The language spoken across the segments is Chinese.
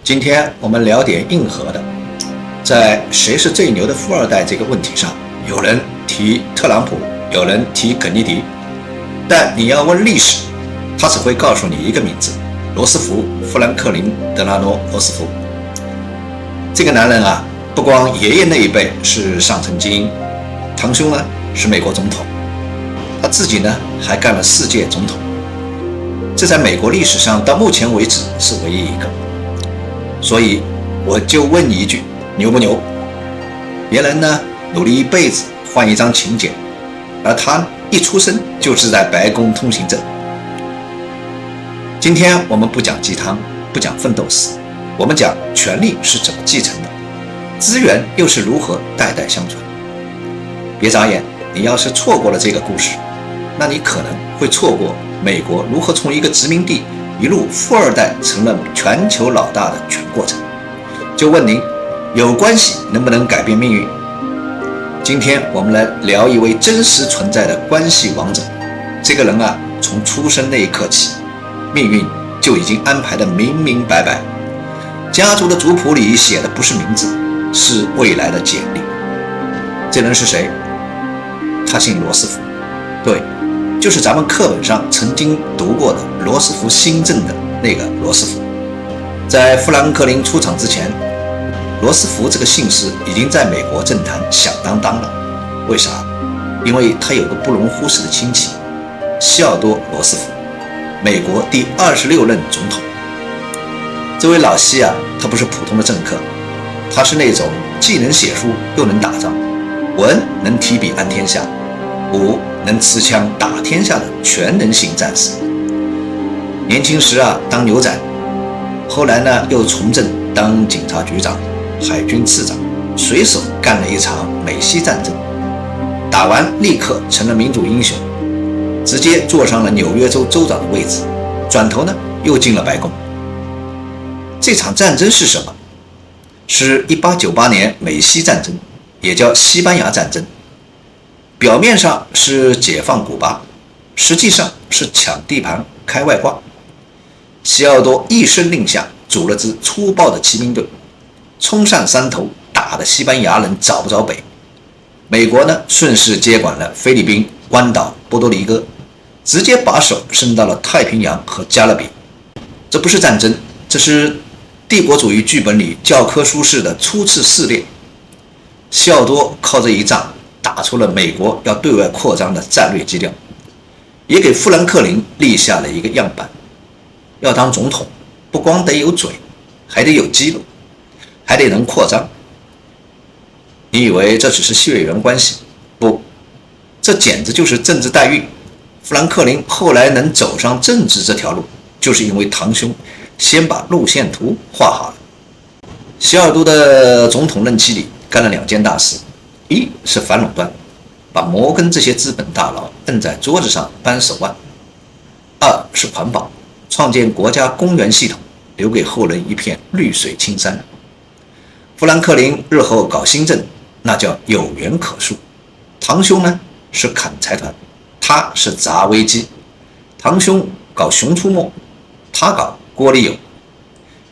今天我们聊点硬核的，在谁是最牛的富二代这个问题上，有人提特朗普，有人提肯尼迪，但你要问历史，他只会告诉你一个名字：罗斯福·富兰克林·德拉诺·罗斯福。这个男人啊，不光爷爷那一辈是上层精英，堂兄呢是美国总统，他自己呢还干了4届总统，这在美国历史上到目前为止是唯一一个。所以我就问你一句，牛不牛？别人呢努力一辈子换一张请柬，而他一出生就是在白宫通行证。今天我们不讲鸡汤，不讲奋斗史，我们讲权力是怎么继承的，资源又是如何代代相传。别眨眼，你要是错过了这个故事，那你可能会错过美国如何从一个殖民地一路富二代成了全球老大的全过程。就问您，有关系能不能改变命运？今天我们来聊一位真实存在的关系王者。这个人啊，从出生那一刻起，命运就已经安排得明明白白。家族的族谱里写的不是名字，是未来的简历。这人是谁？他姓罗斯福，对，就是咱们课本上曾经读过的罗斯福新政的那个罗斯福。在富兰克林出场之前，罗斯福这个姓氏已经在美国政坛响当当了。为啥？因为他有个不容忽视的亲戚，西奥多·罗斯福，美国第26任总统。这位老西啊，他不是普通的政客，他是那种既能写书又能打仗，文能提笔安天下，武能持枪打天下的全能型战士。年轻时啊当牛仔，后来呢又从政当警察局长、海军次长，随手干了一场美西战争，打完立刻成了民主英雄，直接坐上了纽约州州长的位置，转头呢又进了白宫。这场战争是什么？是1898年美西战争，也叫西班牙战争。表面上是解放古巴，实际上是抢地盘开外挂。西奥多一声令下，组了支粗暴的骑兵队，冲上山头，打得西班牙人找不着北。美国呢顺势接管了菲律宾、关岛、波多黎各，直接把手伸到了太平洋和加勒比。这不是战争，这是帝国主义剧本里教科书式的初次试炼。西奥多靠这一仗打出了美国要对外扩张的战略基调，也给富兰克林立下了一个样板。要当总统，不光得有嘴，还得有肌肉，还得能扩张。你以为这只是血缘关系？不，这简直就是政治代孕。富兰克林后来能走上政治这条路，就是因为堂兄先把路线图画好了。西奥多的总统任期里干了2件大事，一是反垄断，把摩根这些资本大佬摁在桌子上扳手腕；二是环保，创建国家公园系统，留给后人一片绿水青山。富兰克林日后搞新政，那叫有源可述。堂兄呢是砍财团，他是砸危机。堂兄搞熊出没，他搞锅里有。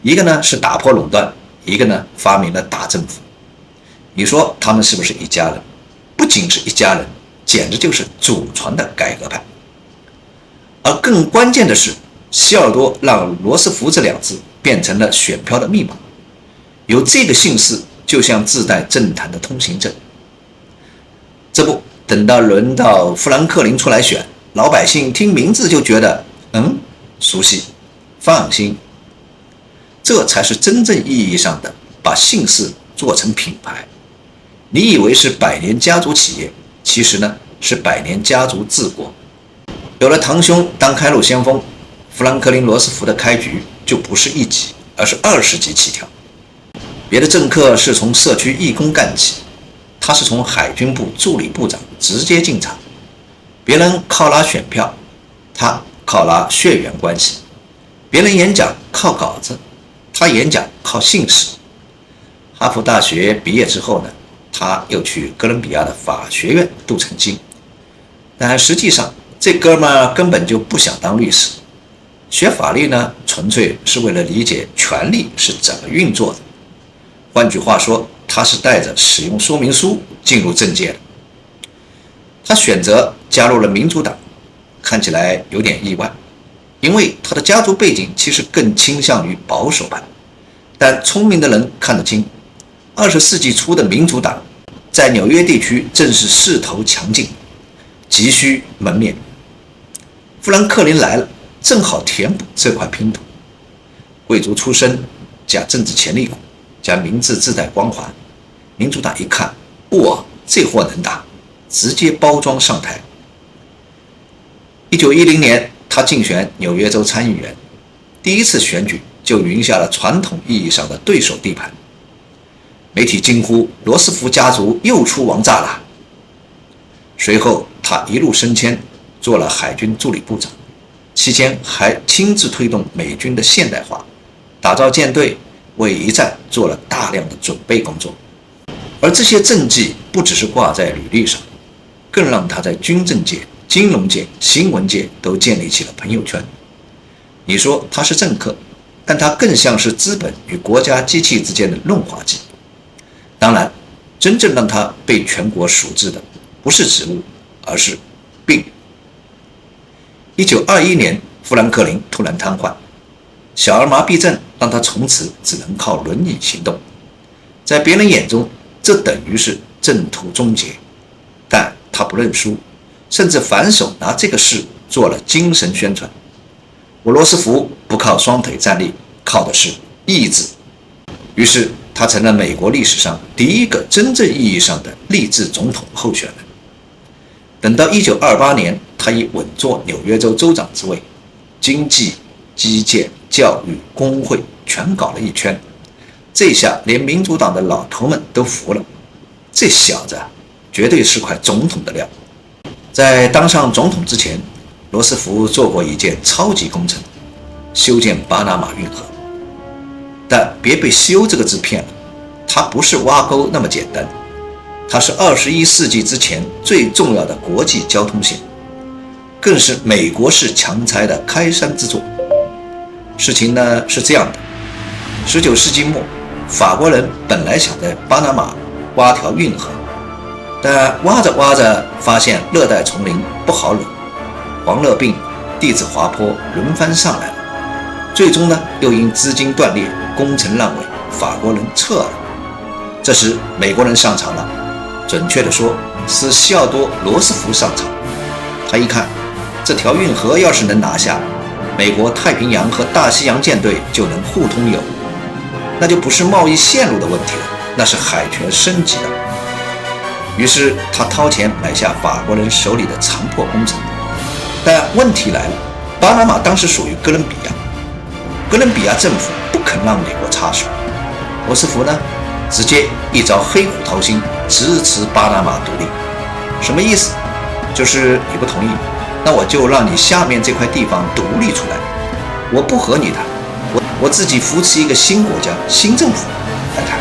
一个呢是打破垄断，一个呢发明了大政府。你说他们是不是一家人？不仅是一家人，简直就是祖传的改革派。而更关键的是，西奥多让罗斯福这2字变成了选票的密码，有这个姓氏就像自带政坛的通行证。这不，等到轮到富兰克林出来选，老百姓听名字就觉得熟悉，放心。这才是真正意义上的把姓氏做成品牌。你以为是100年家族企业，其实呢是100年家族治国。有了堂兄当开路先锋，富兰克林·罗斯福的开局就不是1级，而是20级起跳。别的政客是从社区义工干起，他是从海军部助理部长直接进场。别人靠拉选票，他靠拉血缘关系。别人演讲靠稿子，他演讲靠姓氏。哈佛大学毕业之后呢，他又去哥伦比亚的法学院镀层金，但实际上这哥们儿根本就不想当律师。学法律呢，纯粹是为了理解权力是怎么运作的。换句话说，他是带着使用说明书进入政界的。他选择加入了民主党，看起来有点意外，因为他的家族背景其实更倾向于保守派。但聪明的人看得清，20世纪初的民主党在纽约地区正是势头强劲，急需门面。富兰克林来了，正好填补这块拼图。贵族出身加政治潜力股加名字自带光环，民主党一看，哇，这货能打，直接包装上台。1910年，他竞选纽约州参议员，第一次选举就赢下了传统意义上的对手地盘。媒体惊呼：罗斯福家族又出王炸了。随后，他一路升迁，做了海军助理部长，期间还亲自推动美军的现代化，打造舰队，为一战做了大量的准备工作。而这些政绩不只是挂在履历上，更让他在军政界、金融界、新闻界都建立起了朋友圈。你说他是政客，但他更像是资本与国家机器之间的润滑剂。当然，真正让他被全国熟知的不是职务，而是病。1921年，富兰克林突然瘫痪，小儿麻痹症让他从此只能靠轮椅行动。在别人眼中，这等于是正途终结，但他不认输，甚至反手拿这个事做了精神宣传。我罗斯福不靠双腿站立，靠的是意志。于是他成了美国历史上第一个真正意义上的励志总统候选人。等到1928年，他已稳坐纽约州州长之位，经济、基建、教育、工会全搞了一圈。这下连民主党的老头们都服了，这小子绝对是块总统的料。在当上总统之前，罗斯福做过一件超级工程，修建巴拿马运河。但别被修这个字骗了，它不是挖沟那么简单，它是21世纪之前最重要的国际交通线，更是美国式强拆的开山之作。事情呢是这样的，19世纪末，法国人本来想在巴拿马挖条运河，但挖着挖着发现热带丛林不好惹，黄热病、地质滑坡轮番上来了，最终呢又因资金断裂、工程烂尾，法国人撤了。这时美国人上场了，准确的说是西奥多·罗斯福上场。他一看，这条运河要是能拿下，美国太平洋和大西洋舰队就能互通有无，那就不是贸易线路的问题了，那是海权升级了。于是他掏钱买下法国人手里的残破工程。但问题来了，巴拿马当时属于哥伦比亚，哥伦比亚政府不肯让美国插手。罗斯福呢，直接一招黑虎掏心，支持巴拿马独立。什么意思？就是你不同意，那我就让你下面这块地方独立出来，我不和你谈，我自己扶持一个新国家、新政府来谈。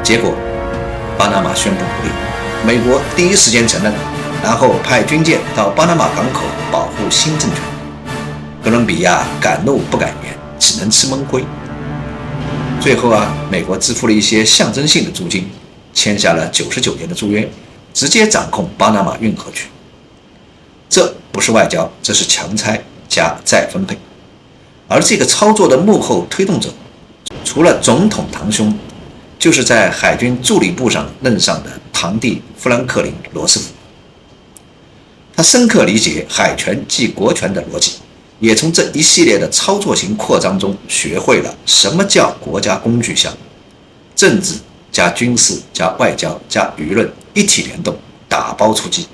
结果巴拿马宣布独立，美国第一时间承认，然后派军舰到巴拿马港口保护新政权。哥伦比亚敢怒不敢言，只能吃闷亏。最后美国支付了一些象征性的租金，签下了99年的租约，直接掌控巴拿马运河区。这不是外交，这是强拆加再分配。而这个操作的幕后推动者，除了总统堂兄，就是在海军助理部上任上的堂弟富兰克林·罗斯福。他深刻理解海权即国权的逻辑，也从这一系列的操作型扩张中学会了什么叫国家工具箱，政治加军事加外交加舆论一体联动，打包出击。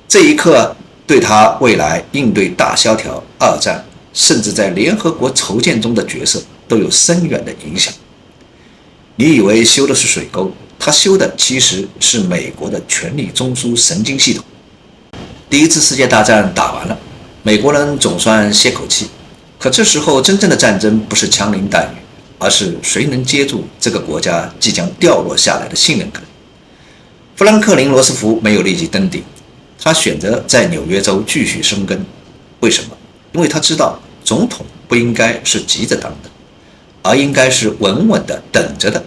这一刻对他未来应对大萧条、二战，甚至在联合国筹建中的角色都有深远的影响。你以为修的是水沟，他修的其实是美国的权力中枢神经系统。第一次世界大战打完了，美国人总算歇口气，可这时候真正的战争不是枪林弹雨，而是谁能接住这个国家即将掉落下来的信任感。富兰克林·罗斯福没有立即登顶，他选择在纽约州继续生根。为什么？因为他知道总统不应该是急着当的，而应该是稳稳的等着的。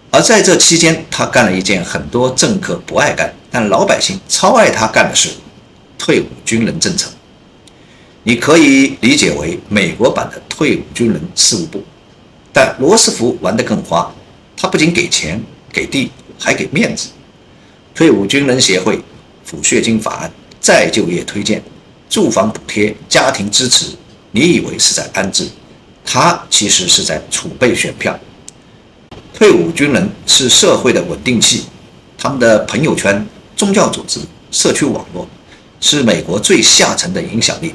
而在这期间，他干了一件很多政客不爱干，但老百姓超爱他干的事——退伍军人政策。你可以理解为美国版的退伍军人事务部，但罗斯福玩得更花，他不仅给钱给地，还给面子。退伍军人协会、抚恤金法案、再就业推荐、住房补贴、家庭支持，你以为是在安置，他其实是在储备选票。退伍军人是社会的稳定器，他们的朋友圈、宗教组织、社区网络是美国最下层的影响力。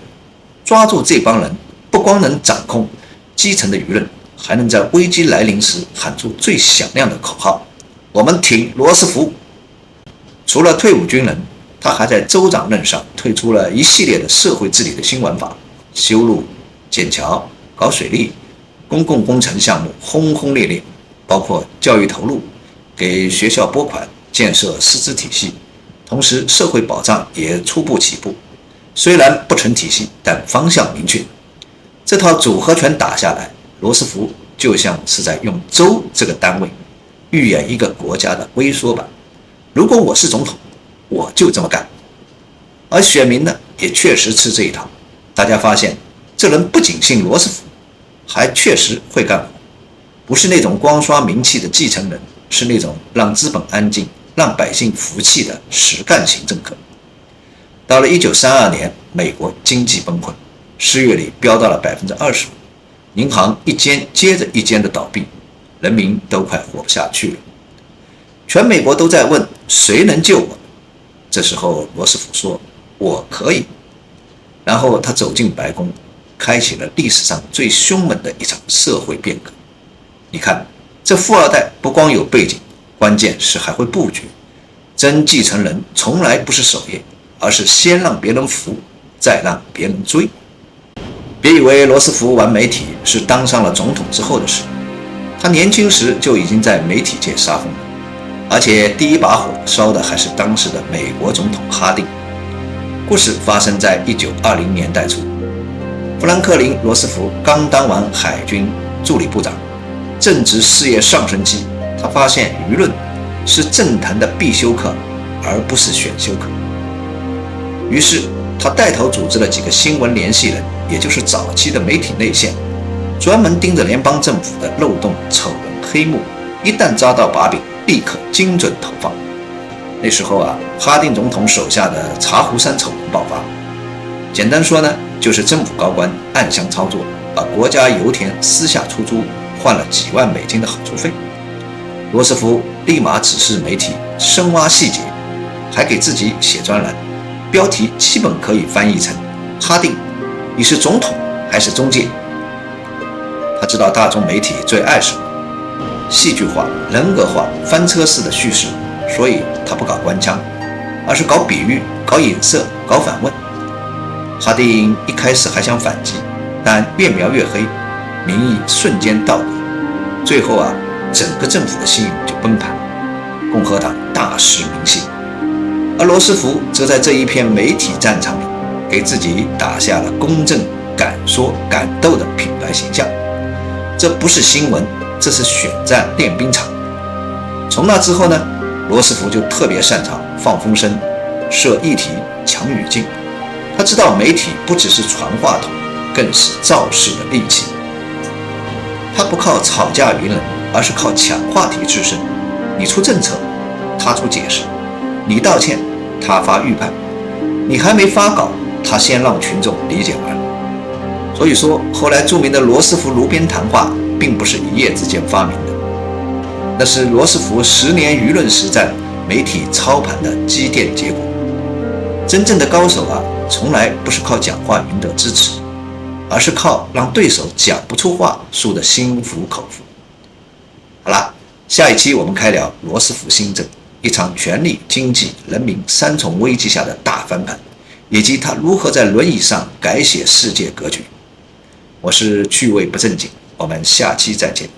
抓住这帮人，不光能掌控基层的舆论，还能在危机来临时喊出最响亮的口号：我们挺罗斯福。除了退伍军人，他还在州长任上推出了一系列的社会治理的新玩法，修路、建桥、搞水利，公共工程项目轰轰烈烈，包括教育投入，给学校拨款，建设师资体系，同时社会保障也初步起步。虽然不成体系，但方向明确。这套组合拳打下来，罗斯福就像是在用州这个单位预演一个国家的微缩版。如果我是总统，我就这么干。而选民呢，也确实吃这一套。大家发现，这人不仅姓罗斯福，还确实会干活，不是那种光刷名气的继承人，是那种让资本安静、让百姓服气的实干型政客。到了1932年，美国经济崩溃，失业率飙到了25%，银行一间接着一间的倒闭，人民都快活不下去了。全美国都在问谁能救我。这时候罗斯福说：“我可以。”然后他走进白宫，开启了历史上最凶猛的一场社会变革。你看，这富二代不光有背景，关键是还会布局。真继承人从来不是守业，而是先让别人服，再让别人追。别以为罗斯福玩媒体是当上了总统之后的事，他年轻时就已经在媒体界杀疯了，而且第一把火烧的还是当时的美国总统哈定。故事发生在1920年代初，富兰克林·罗斯福刚当完海军助理部长，正值事业上升期，他发现舆论是政坛的必修课，而不是选修课。于是他带头组织了几个新闻联系人，也就是早期的媒体内线，专门盯着联邦政府的漏洞、丑闻、黑幕，一旦抓到把柄，立刻精准投放。那时候哈定总统手下的茶壶山丑闻爆发，简单说呢，就是政府高官暗箱操作，把国家油田私下出租，换了几万美金的好处费。罗斯福立马指示媒体深挖细节，还给自己写专栏，标题基本可以翻译成：哈定，你是总统还是中介？他知道大众媒体最爱什么，戏剧化、人格化、翻车式的叙事，所以他不搞官腔，而是搞比喻、搞影射、搞反问。哈定一开始还想反击，但越描越黑，民意瞬间倒跌，最后整个政府的信用就崩盘，共和党大失民心。而罗斯福则在这一片媒体战场里，给自己打下了公正、敢说、敢斗的品牌形象。这不是新闻，这是选战练兵场。从那之后呢，罗斯福就特别擅长放风声、设议题、抢语境。他知道媒体不只是传话筒，更是造势的利器。他不靠吵架舆论，而是靠抢话题制胜。你出政策，他出解释；你道歉，他发预判；你还没发稿，他先让群众理解完了。所以说，后来著名的罗斯福炉边谈话并不是一夜之间发明的，那是罗斯福10年舆论实战、媒体操盘的积淀结果。真正的高手从来不是靠讲话赢得支持，而是靠让对手讲不出话，输得心服口服。好啦，下一期我们开聊罗斯福新政，一场权力、经济、人民三重危机下的大翻盘，以及他如何在轮椅上改写世界格局。我是趣味不正经，我们下期再见。